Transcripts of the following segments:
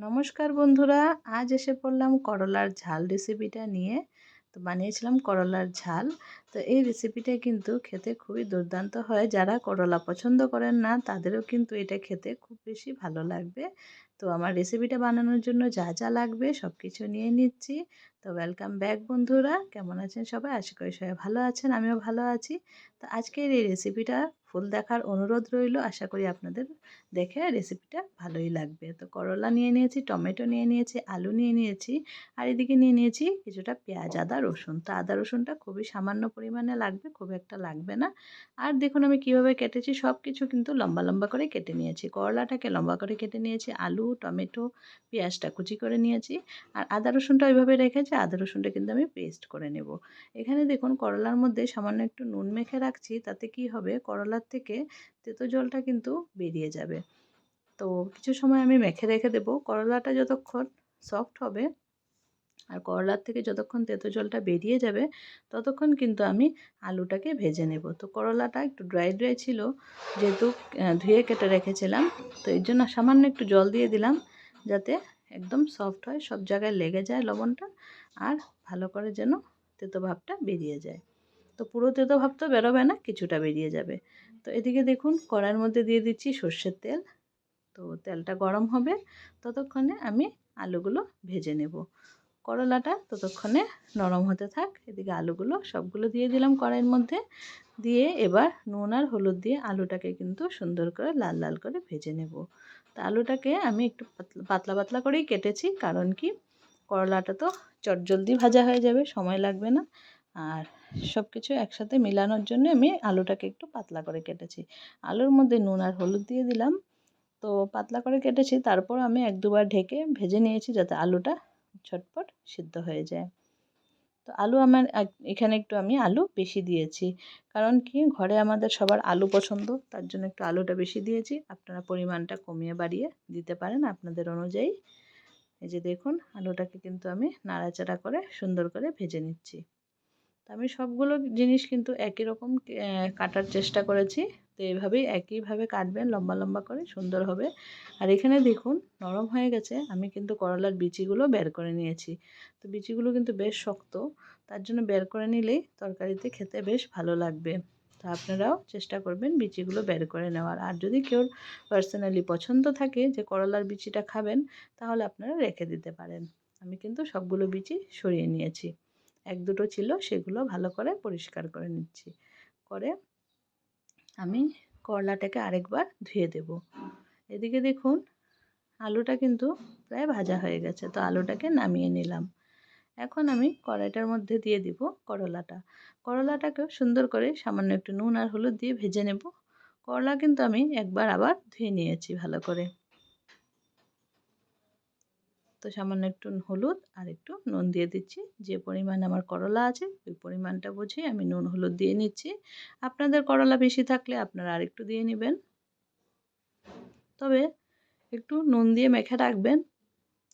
নমস্কার বন্ধুরা, আজ এসে পড়লাম করলার ঝাল রেসিপিটা নিয়ে। তো বানিয়েছিলাম করলার ঝাল। তো এই রেসিপিটা কিন্তু খেতে খুবই দুর্দান্ত হয়। যারা করলা পছন্দ করেন না তাদেরও কিন্তু এটা খেতে খুব বেশি ভালো লাগবে। তো আমার রেসিপিটা বানানোর জন্য যা যা লাগবে সব কিছু নিয়ে নিচ্ছি। তো ওয়েলকাম ব্যাক বন্ধুরা, কেমন আছেন সবাই? আশা করি সবাই ভালো আছেন, আমিও ভালো আছি। তো আজকের এই রেসিপিটা ফুল দেখার অনুরোধ রইল। আশা করি আপনাদের দেখে রেসিপিটা ভালোই লাগবে। তো করলা নিয়ে নিয়েছি, টমেটো নিয়ে নিয়েছি, আলু নিয়ে নিয়েছি, আর এদিকে নিয়ে নিয়েছি কিছুটা পেঁয়াজ, আদা, রসুন। তো আদা রসুনটা খুবই সামান্য পরিমাণে লাগবে, খুব একটা লাগবে না। আর দেখুন আমি কিভাবে কেটেছি, সব কিছু কিন্তু লম্বা লম্বা করে কেটে নিয়েছি। করলাটাকে লম্বা করে কেটে নিয়েছি, আলু, টমেটো, পেঁয়াজটা কুচি করে নিয়েছি, আর আদা রসুনটা ওইভাবে রেখেছি। আদা রসুনটা কিন্তু আমি পেস্ট করে নেব। এখানে দেখুন করলার মধ্যে সামান্য একটু নুন মেখে রাখছি। তাতে কি হবে, করলার থেকে তেতো জলটা কিন্তু বেরিয়ে যাবে। তো কিছু সময় আমি মেখে রেখে দেবো। করলাটা যতক্ষণ সফট হবে আর করলার থেকে যতক্ষণ তেতো জলটা বেরিয়ে যাবে ততক্ষণ কিন্তু আমি আলুটাকে ভেজে নেব। তো করলাটা একটু ড্রাই ড্রাই ছিল, যেহেতু ধুয়ে কেটে রেখেছিলাম, তো এর জন্য সামান্য একটু জল দিয়ে দিলাম, যাতে একদম সফট হয়, সব জায়গায় লেগে যায় লবণটা, আর ভালো করে যেন তেতো ভাবটা বেরিয়ে যায়। তো পুরো তেতো ভাব তো বেরোবে না, কিছুটা বেরিয়ে যাবে। তো এদিকে দেখুন কড়াইয়ের মধ্যে দিয়ে দিচ্ছি সর্ষের তেল। তো তেলটা গরম হবে, ততক্ষণে আমি আলুগুলো ভেজে নেব। করলাটা ততক্ষণে নরম হতে থাক। এদিকে আলুগুলো সবগুলো দিয়ে দিলাম কড়াইয়ের মধ্যে। দিয়ে এবার নুন আর হলুদ দিয়ে আলুটাকে কিন্তু সুন্দর করে লাল লাল করে ভেজে নেব। তো আলুটাকে আমি একটু পাতলা পাতলা করেই কেটেছি, কারণ কি করলাটা তো চটজলদি ভাজা হয়ে যাবে, সময় লাগবে না। আর সব কিছু একসাথে মেলানোর জন্য আমি আলুটাকে একটু পাতলা করে কেটেছি। আলুর মধ্যে নুন আর হলুদ দিয়ে দিলাম। তো পাতলা করে কেটেছি, তারপর আমি এক দুবার ঢেকে ভেজে নিয়েছি, যাতে আলুটা ঝটপট সিদ্ধ হয়ে যায়। তো আলু আমার এখানে একটু আমি আলু বেশি দিয়েছি, কারণ কি ঘরে আমাদের সবার আলু পছন্দ, তার জন্য একটু আলুটা বেশি দিয়েছি। আপনারা পরিমাণটা কমিয়ে বাড়িয়ে দিতে পারেন আপনাদের অনুযায়ী। এই যে দেখুন আলুটাকে কিন্তু আমি নাড়াচাড়া করে সুন্দর করে ভেজে নিচ্ছি। তো আমি সবগুলো জিনিস কিন্তু একই রকম কাটার চেষ্টা করেছি। তো এইভাবেই একইভাবে কাটবেন, লম্বা লম্বা করে, সুন্দর হবে। আর এখানে দেখুন নরম হয়ে গেছে, আমি কিন্তু করলার বিচিগুলো বের করে নিয়েছি। তো বিচিগুলো কিন্তু বেশ শক্ত, তার জন্য বের করে নিলেই তরকারিতে খেতে বেশ ভালো লাগবে। তো আপনারাও চেষ্টা করবেন বিচিগুলো বের করে নেওয়ার। আর যদি কেউ পার্সোনালি পছন্দ থাকে যে করলার বিচিটা খাবেন, তাহলে আপনারা রেখে দিতে পারেন। আমি কিন্তু সবগুলো বিচি সরিয়ে নিয়েছি। এক দুটো ছিল, সেগুলো ভালো করে পরিষ্কার করে নিচ্ছি। করে আমি করলাটাকে আরেকবার ধুয়ে দেব। এদিকে দেখুন আলুটা কিন্তু প্রায় ভাজা হয়ে গেছে। তো আলুটাকে নামিয়ে নিলাম। এখন আমি কড়াইটার মধ্যে দিয়ে দিব করলাটা। করলাটাকেও সুন্দর করে সামান্য একটু নুন আর হলুদ দিয়ে ভেজে নেব। করলা কিন্তু আমি একবার আবার ধুয়ে নিয়েছি ভালো করে। তো সামান্য একটু হলুদ আর একটু নুন দিয়ে দিচ্ছি। যে পরিমাণ আমার করলা আছে ওই পরিমাণটা বুঝে আমি নুন হলুদ দিয়ে নিচ্ছি। আপনাদের করলা বেশি থাকলে আপনারা আরেকটু দিয়ে নেবেন। তবে একটু নুন দিয়ে মেখে রাখবেন,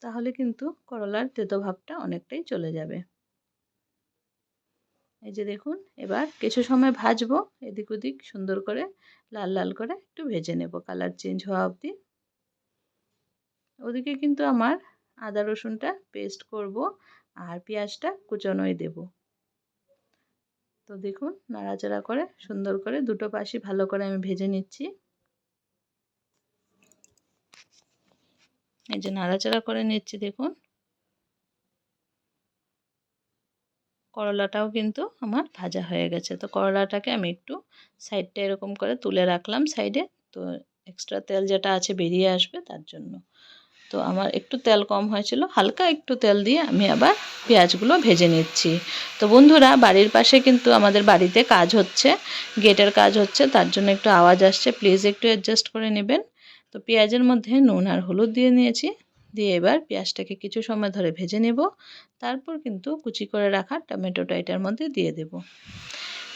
তাহলে কিন্তু করলার তেতো ভাবটা অনেকটাই চলে যাবে। এই যে দেখুন এবার কিছু সময় ভাজবো, এদিক ওদিক সুন্দর করে লাল লাল করে একটু ভেজে নেব, কালার চেঞ্জ হওয়া অবধি। ওদিকে কিন্তু আমার আদা রসুনটা পেস্ট করব, আর পেঁয়াজটা কুচনোই দেব। তো দেখুন নাড়াচাড়া করে সুন্দর করে দুটো পাশই ভালো করে আমি ভেজে নিচ্ছি। এই যে নাড়াচাড়া করে নিচ্ছি, দেখুন করলাটাও কিন্তু আমার ভাজা হয়ে গেছে। তো করলাটাকে আমি একটু সাইডটা এরকম করে তুলে রাখলাম সাইডে, তো এক্সট্রা তেল যেটা আছে বেরিয়ে আসবে তার জন্য। তো আমার একটু তেল কম হয়েছিল, হালকা একটু তেল দিয়ে আমি আবার পেঁয়াজগুলো ভেজে নিচ্ছি। তো বন্ধুরা, বাড়ির পাশে কিন্তু আমাদের বাড়িতে কাজ হচ্ছে, গেটের কাজ হচ্ছে, তার জন্য একটু আওয়াজ আসছে, প্লিজ একটু অ্যাডজাস্ট করে নেবেন। তো পেঁয়াজের মধ্যে নুন আর হলুদ দিয়ে নিয়েছি, দিয়ে এবার পেঁয়াজটাকে কিছু সময় ধরে ভেজে নেব। তারপর কিন্তু কুচি করে রাখা টমেটোটা এটার মধ্যে দিয়ে দেব।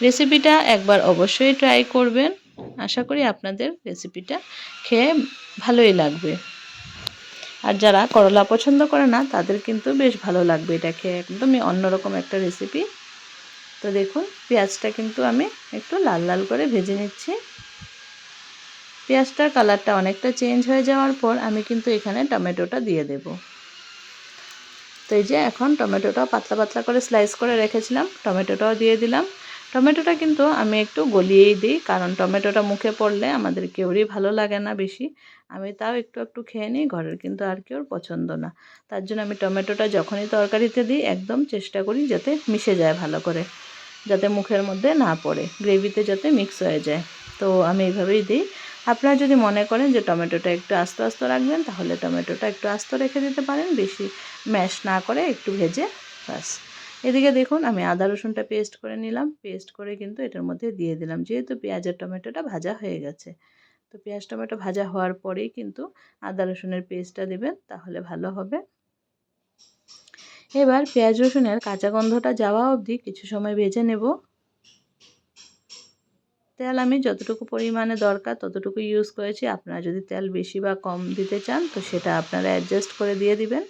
রেসিপিটা একবার অবশ্যই ট্রাই করবেন, আশা করি আপনাদের রেসিপিটা খেয়ে ভালোই লাগবে। আর যারা করলা পছন্দ করে না তাদের কিন্তু বেশ ভালো লাগবে এটা খেয়ে, একদমই অন্যরকম একটা রেসিপি। তো দেখুন পেঁয়াজটা কিন্তু আমি একটু লাল লাল করে ভেজে নিচ্ছি। পেঁয়াজটার কালারটা অনেকটা চেঞ্জ হয়ে যাওয়ার পর আমি কিন্তু এখানে টমেটোটা দিয়ে দেব। তো এই যে এখন টমেটোটাও পাতলা পাতলা করে স্লাইস করে রেখেছিলাম, টমেটোটাও দিয়ে দিলাম। টমেটোটা কিন্তু আমি একটু গলিয়েই দিই, কারণ টমেটোটা মুখে পড়লে আমাদের কেউরই ভালো লাগে না বেশি। আমি তাও একটু একটু খেয়ে নিই, ঘরের কিন্তু আর কেউর পছন্দ না। তার জন্য আমি টমেটোটা যখনই তরকারিতে দিই একদম চেষ্টা করি যাতে মিশে যায় ভালো করে, যাতে মুখের মধ্যে না পড়ে, গ্রেভিতে যাতে মিক্স হয়ে যায়। তো আমি এইভাবেই দিই। আপনারা যদি মনে করেন যে টমেটোটা একটু আস্ত আস্ত রাখবেন, তাহলে টমেটোটা একটু আস্ত রেখে দিতে পারেন, বেশি ম্যাশ না করে একটু ভেজে। ব্যাস। এদিকে দেখুন আমি আদা রসুনটা পেস্ট করে নিলাম, পেস্ট করে কিন্তু এটার মধ্যে দিয়ে দিলাম, যেহেতু পেঁয়াজ আর টমেটোটা ভাজা হয়ে গেছে। তো পেঁয়াজ টমেটো ভাজা হওয়ার পরেই কিন্তু আদা রসুনের পেস্টটা দেবেন, তাহলে ভালো হবে। এবার পেঁয়াজ রসুনের কাঁচা গন্ধটা যাওয়া অবধি কিছু সময় ভেজে নেব। তেল আমি যতটুকু পরিমাণে দরকার ততটুকু ইউজ করেছি। আপনারা যদি তেল বেশি বা কম দিতে চান তো সেটা আপনারা অ্যাডজাস্ট করে দিয়ে দিবেন।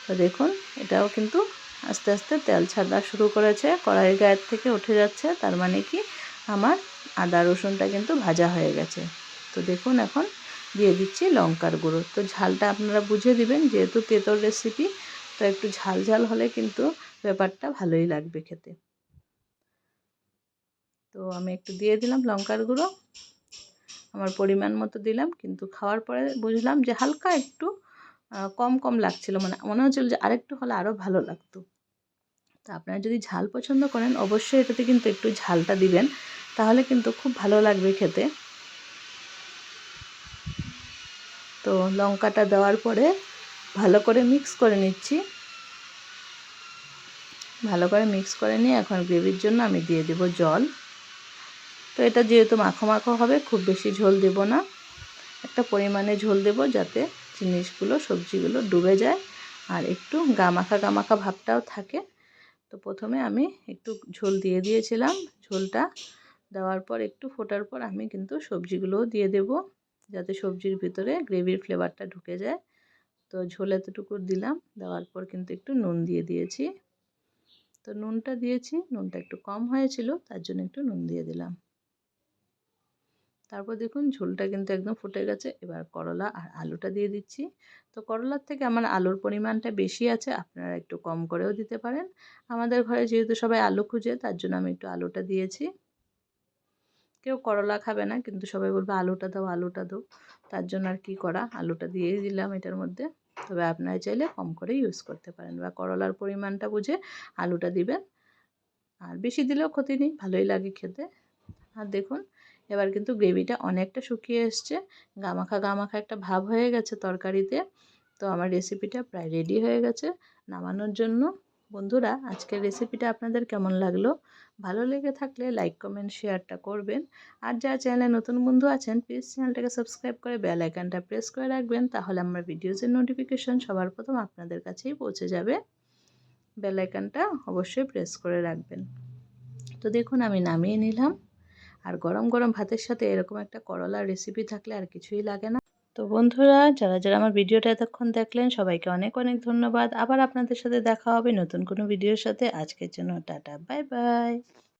তো দেখুন এটাও কিন্তু আস্তে আস্তে তেল ছাড়া শুরু করেছে, কড়াইয়ের গায়ের থেকে উঠে যাচ্ছে, তার মানে কি আমার আদা রসুনটা কিন্তু ভাজা হয়ে গেছে। তো দেখুন এখন দিয়ে দিচ্ছি লঙ্কার গুঁড়ো। তো ঝালটা আপনারা বুঝে দিবেন, যেহেতু তেঁতোর রেসিপি, তো একটু ঝাল ঝাল হলে কিন্তু ব্যাপারটা ভালোই লাগবে খেতে। তো আমি একটু দিয়ে দিলাম লঙ্কার গুঁড়ো, আমার পরিমাণ মতো দিলাম, কিন্তু খাওয়ার পরে বুঝলাম যে হালকা একটু কম কম লাগছিল, মানে মনে হচ্ছিল যে আরেকটু হলে আরও ভালো লাগতো। তো আপনারা যদি ঝাল পছন্দ করেন অবশ্যই এটাতে কিন্তু একটু ঝালটা দিবেন, তাহলে কিন্তু খুব ভালো লাগবে খেতে। তো লঙ্কাটা দেওয়ার পরে ভালো করে মিক্স করে নিচ্ছি। ভালো করে মিক্স করে নিয়ে এখন গ্রেভির জন্য আমি দিয়ে দেব জল। তো এটা যেহেতু মাখো মাখো হবে, খুব বেশি ঝোল দেব না, একটা পরিমাণে ঝোল দেব, যাতে জিনিসগুলো সবজিগুলো ডুবে যায় আর একটু গামাখা ভাবটাও থাকে। তো প্রথমে আমি একটু ঝোল দিয়ে দিয়েছিলাম, ঝোলটা দেওয়ার পর একটু ফোটার পর আমি কিন্তু সবজিগুলোও দিয়ে দেব, যাতে সবজির ভিতরে গ্রেভির ফ্লেভারটা ঢুকে যায়। তো ঝোল এতটুকু দিলাম, দেওয়ার পর কিন্তু একটু নুন দিয়ে দিয়েছি। তো নুনটা দিয়েছি, নুনটা একটু কম হয়েছিল, তার জন্য একটু নুন দিয়ে দিলাম। তারপর দেখুন ঝোলটা কিন্তু একদম ফুটে গেছে। এবার করলা আর আলুটা দিয়ে দিচ্ছি। তো করলার থেকে আমার আলুর পরিমাণটা বেশি আছে, আপনারা একটু কম করেও দিতে পারেন। আমাদের ঘরে যেহেতু সবাই আলু খুঁজে, তার জন্য আমি একটু আলুটা দিয়েছি। কেউ করলা খাবে না, কিন্তু সবাই বলবে আলুটা দাও আলুটা দাও, তার জন্য আর কি করা, আলুটা দিয়েই দিলাম এটার মধ্যে। তবে আপনারা চাইলে কম করে ইউজ করতে পারেন, বা করলার পরিমাণটা বুঝে আলুটা দিবেন। আর বেশি দিলেও ক্ষতি নেই, ভালোই লাগে খেতে। আর দেখুন এবার কিন্তু গ্রেভিটা অনেকটা শুকিয়ে এসছে, গামাখা একটা ভাব হয়ে গেছে তরকারিতে। তো আমার রেসিপিটা প্রায় রেডি হয়ে গেছে নামানোর জন্য। বন্ধুরা, আজকের রেসিপিটা আপনাদের কেমন লাগলো? ভালো লেগে থাকলে লাইক কমেন্ট শেয়ারটা করবেন। আর যারা চ্যানেলে নতুন বন্ধু আছেন প্লিজ চ্যানেলটাকে সাবস্ক্রাইব করে বেল আইকনটা প্রেস করে রাখবেন, তাহলে আমার ভিডিওসের নোটিফিকেশন সবার প্রথম আপনাদের কাছেই পৌঁছে যাবে। বেল আইকনটা অবশ্যই প্রেস করে রাখবেন। তো দেখুন আমি নামিয়ে নিলাম। আর গরম গরম ভাতের সাথে এরকম একটা করলার রেসিপি থাকলে আর কিছুই লাগে না। তো বন্ধুরা, যারা যারা আমার ভিডিওটা এতক্ষণ দেখলেন সবাইকে অনেক অনেক ধন্যবাদ। আবার আপনাদের সাথে দেখা হবে নতুন কোনো ভিডিওর সাথে। আজকের জন্য টাটা, বাই বাই।